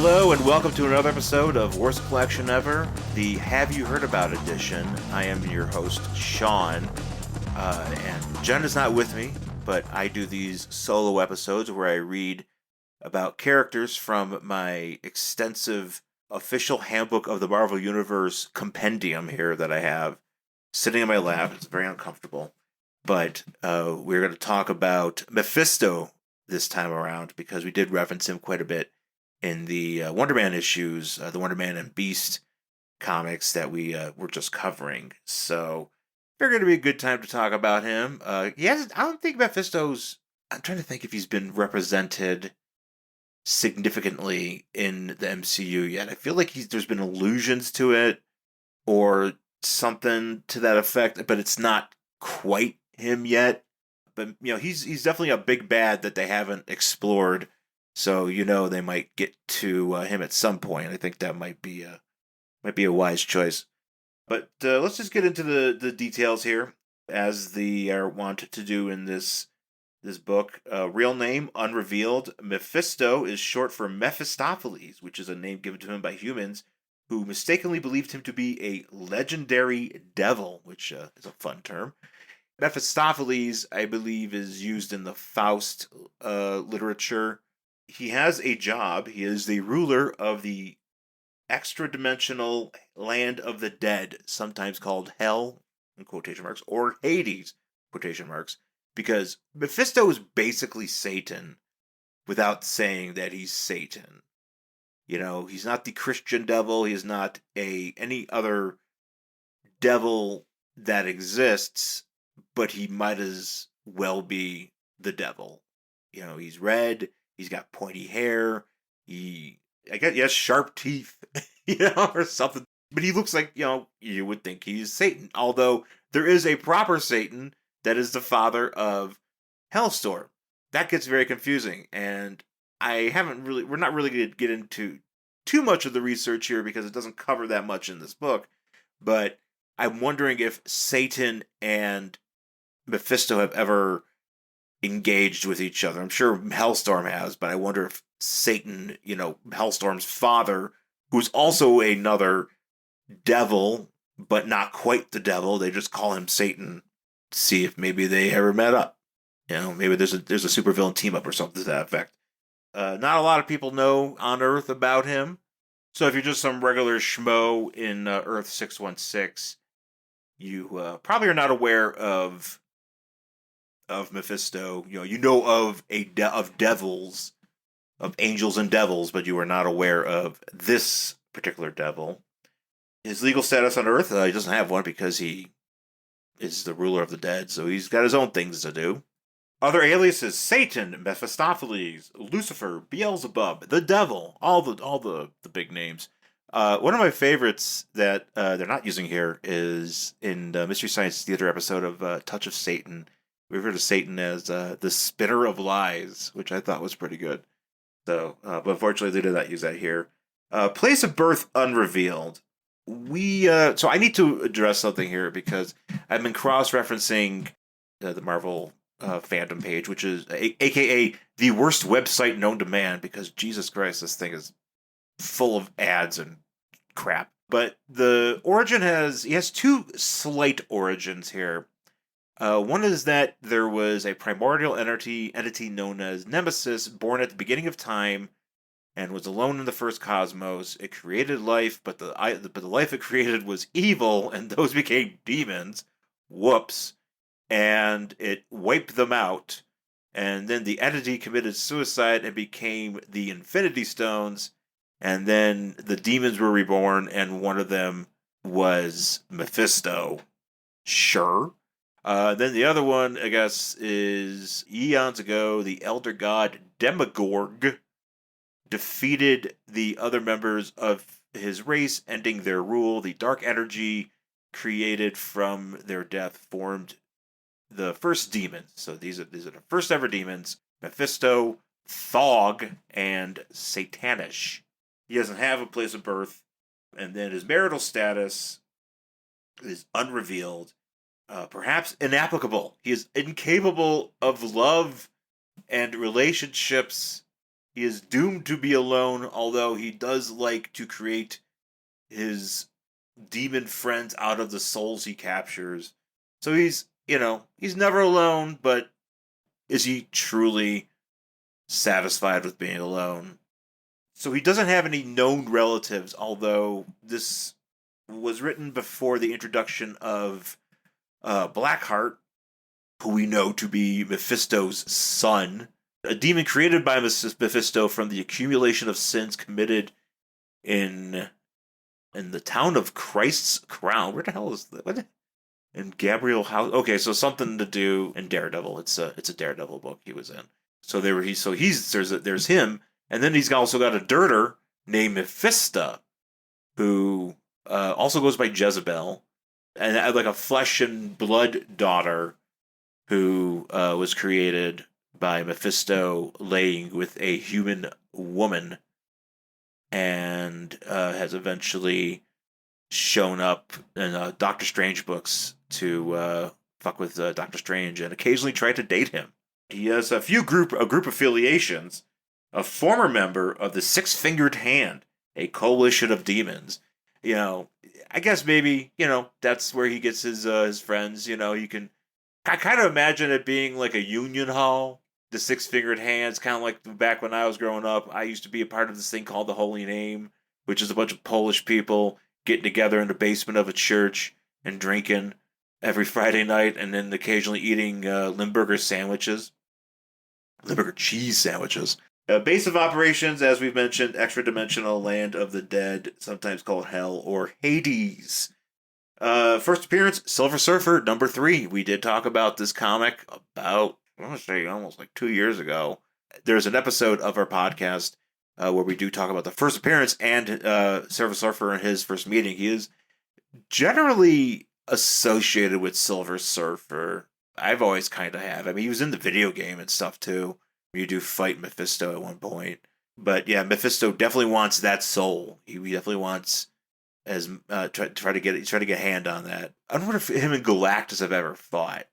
Hello and welcome to another episode of Worst Collection Ever, the Have You Heard About edition. I am your host, Sean, and Jen is not with me, but I do these solo episodes where I read about characters from my extensive official handbook of the Marvel Universe compendium here that I have sitting in my lap. It's very uncomfortable, but we're going to talk about Mephisto this time around because we did reference him quite a bit in the Wonder Man issues, the Wonder Man and Beast comics that we were just covering. So, they're going to be a good time to talk about him. I don't think Mephisto's, I'm trying to think if he's been represented significantly in the MCU yet. I feel like there's been allusions to it or something to that effect, but it's not quite him yet. But, he's definitely a big bad that they haven't explored. So they might get to him at some point. I think that might be a wise choice. But let's just get into the details here, as they are wont to do in this book. Real name unrevealed. Mephisto is short for Mephistopheles, which is a name given to him by humans who mistakenly believed him to be a legendary devil, which is a fun term. Mephistopheles, I believe, is used in the Faust literature. He has a job. He is the ruler of the extra-dimensional land of the dead, sometimes called Hell, in quotation marks, or Hades, quotation marks, because Mephisto is basically Satan without saying that he's Satan. He's not the Christian devil. He is not any other devil that exists, but he might as well be the devil. He's red. He's got pointy hair. He has sharp teeth, or something. But he looks like, you would think he's Satan. Although there is a proper Satan that is the father of Hellstorm. That gets very confusing. And we're not really going to get into too much of the research here because it doesn't cover that much in this book. But I'm wondering if Satan and Mephisto have ever engaged with each other. I'm sure Hellstorm has, but I wonder if Satan, Hellstorm's father, who's also another devil, but not quite the devil, they just call him Satan, see if maybe they ever met up. Maybe there's a supervillain team up or something to that effect. Not a lot of people know on Earth about him, so if you're just some regular schmo in Earth 616, you probably are not aware of Mephisto. Of devils, of angels and devils, but you are not aware of this particular devil. His legal status on Earth, he doesn't have one because he is the ruler of the dead, so he's got his own things to do. Other aliases: Satan, Mephistopheles, Lucifer, Beelzebub, the Devil, all the big names. One of my favorites that they're not using here is in the Mystery Science Theater episode of Touch of Satan. We refer to Satan as the spinner of lies, which I thought was pretty good. So, but unfortunately, they did not use that here. Place of birth unrevealed. So I need to address something here because I've been cross-referencing the Marvel fandom page, which is AKA the worst website known to man, because Jesus Christ, this thing is full of ads and crap. But the origin he has two slight origins here. One is that there was a primordial entity known as Nemesis, born at the beginning of time, and was alone in the first cosmos. It created life, but the life it created was evil, and those became demons. Whoops. And it wiped them out. And then the entity committed suicide and became the Infinity Stones. And then the demons were reborn, and one of them was Mephisto. Sure. Then the other one, I guess, is eons ago, the elder god Demogorg defeated the other members of his race, ending their rule. The dark energy created from their death formed the first demons. So these are the first ever demons: Mephisto, Thog, and Satanish. He doesn't have a place of birth, and then his marital status is unrevealed. Perhaps inapplicable. He is incapable of love and relationships He is doomed to be alone, although he does like to create his demon friends out of the souls he captures. So he's never alone, but is he truly satisfied with being alone? So he doesn't have any known relatives, although this was written before the introduction of Blackheart, who we know to be Mephisto's son, a demon created by Mephisto from the accumulation of sins committed in the town of Christ's Crown. Where the hell is that? What? In Gabriel House. Okay, so something to do in Daredevil. It's a Daredevil book he was in. So there's him, and then he's also got a dirter named Mephisto, who also goes by Jezebel, and like a flesh and blood daughter who was created by Mephisto laying with a human woman, and has eventually shown up in Doctor Strange books to fuck with Doctor Strange and occasionally try to date him. He has a group affiliations, a former member of the Six-Fingered Hand, a coalition of demons. I guess maybe, that's where he gets his friends. I kind of imagine it being like a union hall. The Six-Fingered Hands, kind of like back when I was growing up. I used to be a part of this thing called the Holy Name, which is a bunch of Polish people getting together in the basement of a church and drinking every Friday night, and then occasionally eating Limburger cheese sandwiches. Base of operations, as we've mentioned, extra-dimensional land of the dead, sometimes called Hell or Hades. First appearance, Silver Surfer, number 3. We did talk about this comic about, I want to say, almost like 2 years ago. There's an episode of our podcast where we do talk about the first appearance and Silver Surfer and his first meeting. He is generally associated with Silver Surfer. I've always kind of have. I mean, he was in the video game and stuff too. You do fight Mephisto at one point. But yeah, Mephisto definitely wants that soul. He definitely wants try to get a hand on that. I wonder if him and Galactus have ever fought,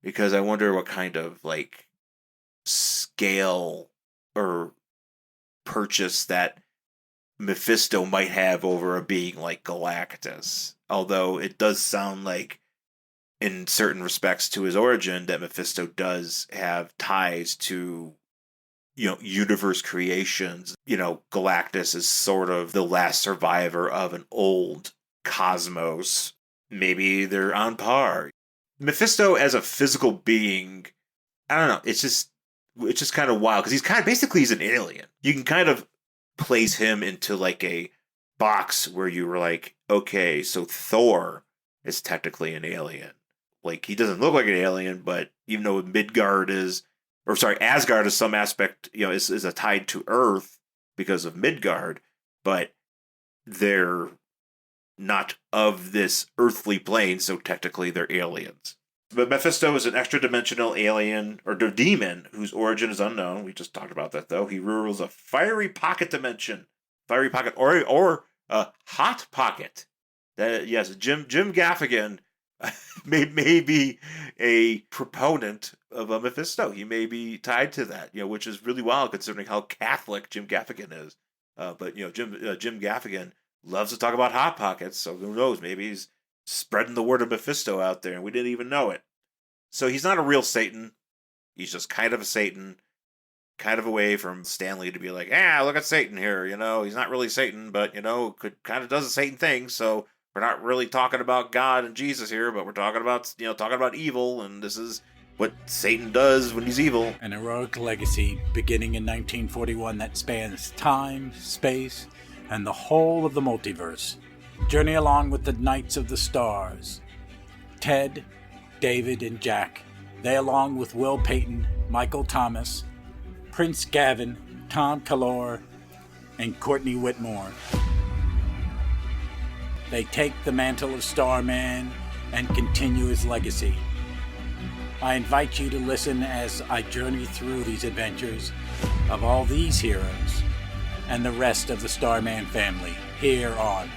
because I wonder what kind of like scale or purchase that Mephisto might have over a being like Galactus. Although it does sound like, in certain respects to his origin, that Mephisto does have ties to, universe creations. Galactus is sort of the last survivor of an old cosmos. Maybe they're on par. Mephisto as a physical being, I don't know, it's just kind of wild, because he's an alien. You can kind of place him into like a box where you were like, okay, so Thor is technically an alien. Like, he doesn't look like an alien, but even though Asgard is some aspect, is a tied to Earth because of Midgard, but they're not of this earthly plane, so technically they're aliens. But Mephisto is an extra-dimensional alien, or demon, whose origin is unknown. We just talked about that, though. He rules a fiery pocket dimension. Fiery pocket, or a hot pocket. Yes, Jim Gaffigan may be a proponent of a Mephisto. He may be tied to that, which is really wild considering how Catholic Jim Gaffigan is. But Jim Gaffigan loves to talk about hot pockets, so who knows? Maybe he's spreading the word of Mephisto out there, and we didn't even know it. So he's not a real Satan. He's just kind of a Satan, kind of a way from Stanley to be like, look at Satan here. He's not really Satan, but kind of does a Satan thing. So we're not really talking about God and Jesus here, but we're talking about evil, and this is what Satan does when he's evil. An heroic legacy beginning in 1941 that spans time, space, and the whole of the multiverse. Journey along with the Knights of the Stars. Ted, David, and Jack. They, along with Will Payton, Michael Thomas, Prince Gavin, Tom Kalor, and Courtney Whitmore. They take the mantle of Starman and continue his legacy. I invite you to listen as I journey through these adventures of all these heroes and the rest of the Starman family here on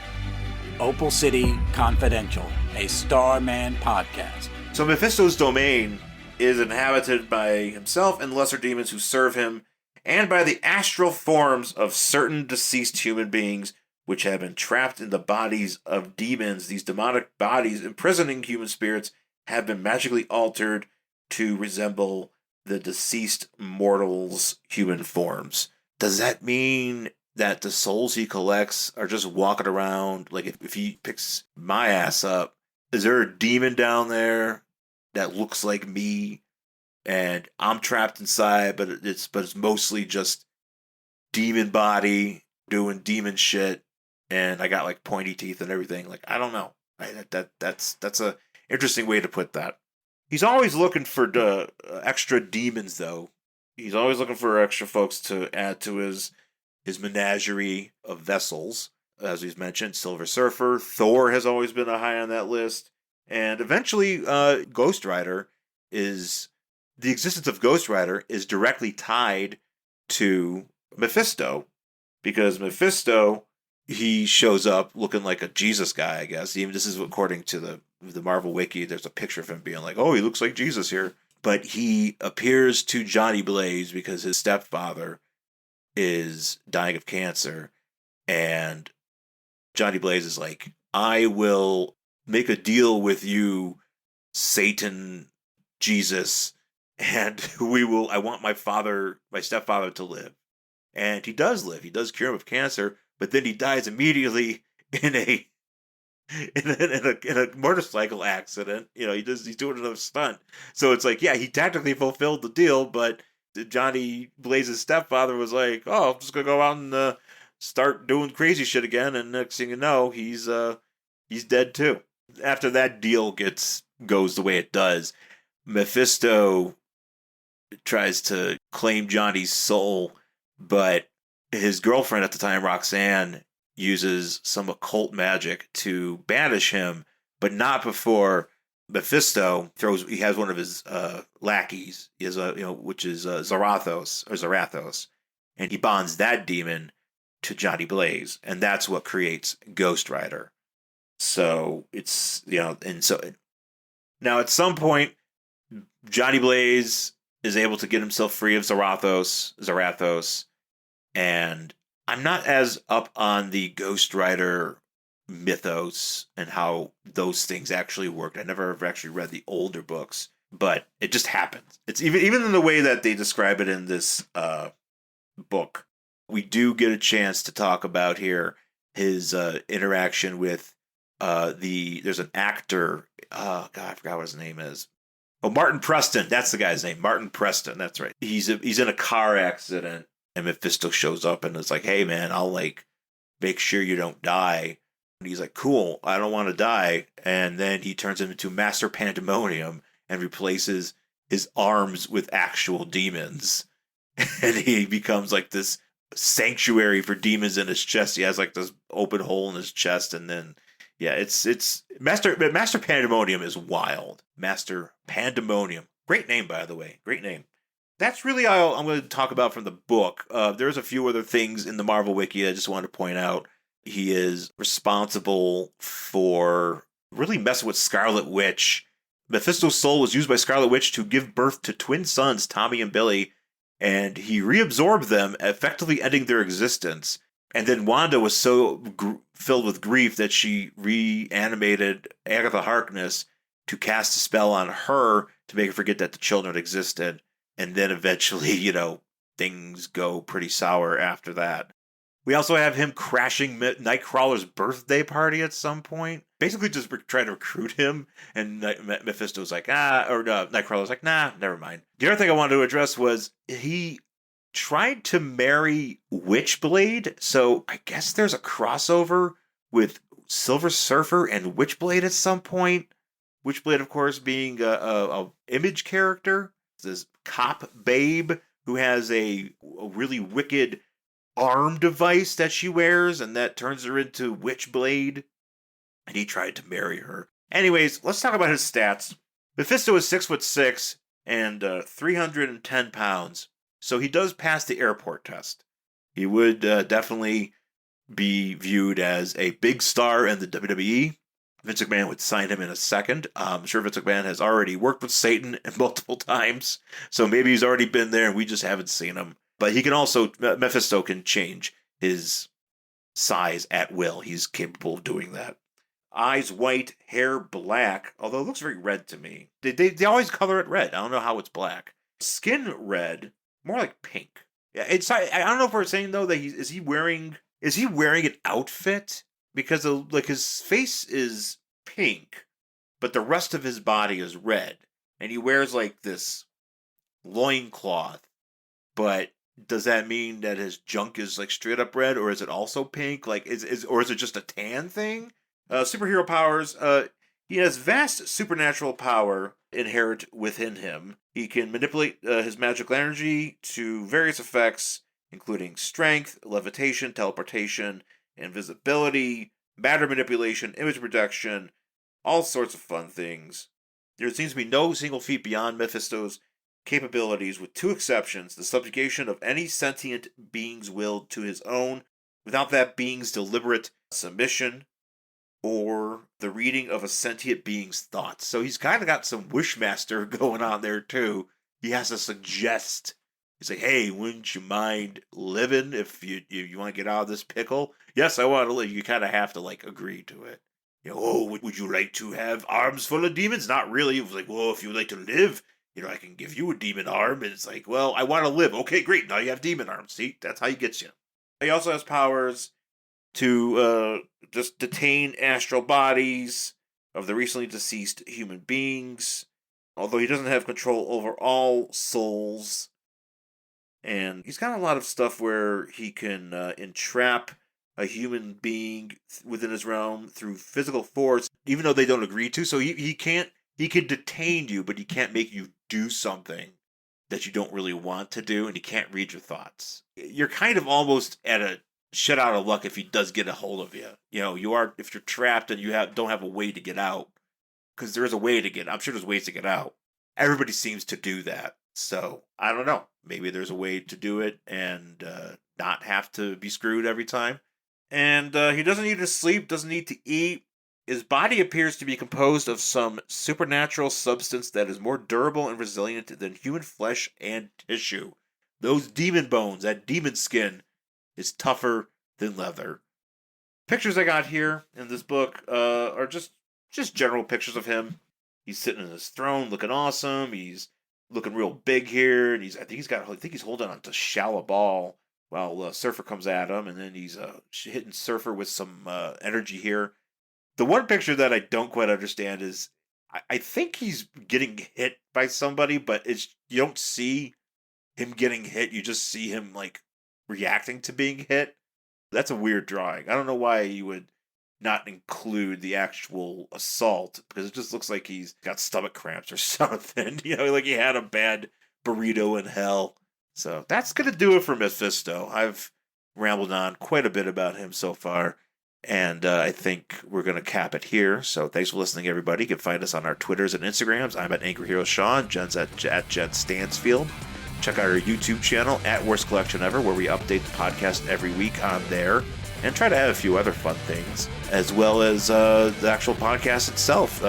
Opal City Confidential, a Starman podcast. So Mephisto's domain is inhabited by himself and lesser demons who serve him, and by the astral forms of certain deceased human beings which have been trapped in the bodies of demons. These demonic bodies imprisoning human spirits have been magically altered to resemble the deceased mortals' human forms. Does that mean that the souls he collects are just walking around? Like, if he picks my ass up, is there a demon down there that looks like me, and I'm trapped inside, but it's mostly just demon body doing demon shit, and I got like pointy teeth and everything? Like, I don't know. That's a interesting way to put that. He's always looking for the extra demons, though. He's always looking for extra folks to add to his menagerie of vessels. As we've mentioned, Silver Surfer, Thor has always been a high on that list, and eventually, Ghost Rider is the existence of Ghost Rider is directly tied to Mephisto, because Mephisto, he shows up looking like a Jesus guy, I guess. Even this is according to the Marvel Wiki. There's a picture of him being like, oh, he looks like Jesus here. But he appears to Johnny Blaze because his stepfather is dying of cancer. And Johnny Blaze is like, I will make a deal with you, Satan, Jesus, and I want my stepfather to live. And he does live. He does cure him of cancer, but then he dies immediately in a motorcycle accident. He's doing another stunt. So it's like, yeah, he technically fulfilled the deal, but Johnny Blaze's stepfather was like, oh, I'm just gonna go out and start doing crazy shit again, and next thing you know, he's dead too. After that deal goes the way it does, Mephisto tries to claim Johnny's soul, but his girlfriend at the time, Roxanne, uses some occult magic to banish him, but not before Mephisto he has one of his lackeys, which is Zarathos, and he bonds that demon to Johnny Blaze, and that's what creates Ghost Rider. So it's, and so now at some point, Johnny Blaze is able to get himself free of Zarathos, and I'm not as up on the Ghost Rider mythos and how those things actually worked. I never have actually read the older books, but it just happens. It's even in the way that they describe it in this book. We do get a chance to talk about here his interaction with there's an actor. Oh God, I forgot what his name is. Oh, Martin Preston. That's the guy's name. Martin Preston. That's right. He's in a car accident, and Mephisto shows up and is like, "Hey, man, I'll make sure you don't die." And he's like, "Cool, I don't want to die." And then he turns him into Master Pandemonium and replaces his arms with actual demons, and he becomes like this sanctuary for demons in his chest. He has like this open hole in his chest, and then it's Master Pandemonium is wild. Master Pandemonium, great name, by the way, great name. That's really all I'm going to talk about from the book. There's a few other things in the Marvel Wiki I just wanted to point out. He is responsible for really messing with Scarlet Witch. Mephisto's soul was used by Scarlet Witch to give birth to twin sons, Tommy and Billy, and he reabsorbed them, effectively ending their existence. And then Wanda was so filled with grief that she reanimated Agatha Harkness to cast a spell on her to make her forget that the children existed. And then eventually, things go pretty sour after that. We also have him crashing Nightcrawler's birthday party at some point. Basically just trying to recruit him. And Mephisto's like, Nightcrawler's like, nah, never mind. The other thing I wanted to address was he tried to marry Witchblade. So I guess there's a crossover with Silver Surfer and Witchblade at some point. Witchblade, of course, being a Image character. This cop babe who has a really wicked arm device that she wears, and that turns her into Witchblade. And he tried to marry her. Anyways, let's talk about his stats. Mephisto is 6'6" and 310 pounds. So he does pass the airport test. He would definitely be viewed as a big star in the WWE. Vince McMahon would sign him in a second. I'm sure Vince McMahon has already worked with Satan multiple times, so maybe he's already been there and we just haven't seen him. But he can also, Mephisto can change his size at will. He's capable of doing that. Eyes white, hair black, although it looks very red to me. They always color it red. I don't know how it's black. Skin red, more like pink. Yeah, I don't know if we're saying though that is he wearing an outfit, because his face is pink, but the rest of his body is red, and he wears like this loincloth. But does that mean that his junk is like straight up red, or is it also pink? Like or is it just a tan thing? Superhero powers. He has vast supernatural power inherent within him. He can manipulate his magical energy to various effects, including strength, levitation, teleportation, invisibility, matter manipulation, image projection, all sorts of fun things. There seems to be no single feat beyond Mephisto's capabilities, with two exceptions: the subjugation of any sentient being's will to his own, without that being's deliberate submission, or the reading of a sentient being's thoughts. So he's kind of got some Wishmaster going on there too. He has to suggest. He's like, hey, wouldn't you mind living if you want to get out of this pickle? Yes, I want to live. You kind of have to like agree to it. Would you like to have arms full of demons? Not really. It was like, well, if you would like to live, I can give you a demon arm. And it's like, well, I want to live. Okay, great. Now you have demon arms. See, that's how he gets you. He also has powers to just detain astral bodies of the recently deceased human beings, although he doesn't have control over all souls. And he's got a lot of stuff where he can entrap a human being within his realm through physical force, even though they don't agree to. So he can detain you, but he can't make you do something that you don't really want to do, and he can't read your thoughts. You're kind of almost at a shut out of luck if he does get a hold of you. If you're trapped and you don't have a way to get out, because there is a way to get. I'm sure there's ways to get out. Everybody seems to do that. So I don't know. Maybe there's a way to do it and not have to be screwed every time. And he doesn't need to sleep, doesn't need to eat. His body appears to be composed of some supernatural substance that is more durable and resilient than human flesh and tissue. Those demon bones, that demon skin, is tougher than leather. Pictures I got here in this book are just general pictures of him. He's sitting in his throne, looking awesome. He's looking real big here, and I think he's holding on to Shallow Ball while Surfer comes at him, and then he's hitting Surfer with some energy here. The one picture that I don't quite understand is I think he's getting hit by somebody, but you don't see him getting hit. You just see him like reacting to being hit. That's a weird drawing. I don't know why you would not include the actual assault, because it just looks like he's got stomach cramps or something. Like he had a bad burrito in hell. So that's going to do it for Mephisto. I've rambled on quite a bit about him so far, and I think we're going to cap it here. So thanks for listening, everybody. You can find us on our Twitters and Instagrams. I'm at Angry Hero Sean. Jen's at Jen Stansfield. Check out our YouTube channel at Worst Collection Ever, where we update the podcast every week on there, and try to add a few other fun things, as well as the actual podcast itself.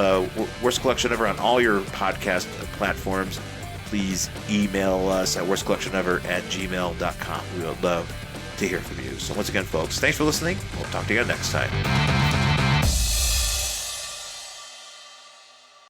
Worst Collection Ever on all your podcast platforms. Please email us at worstcollectionever@gmail.com. We would love to hear from you. So once again, folks, thanks for listening. We'll talk to you again next time.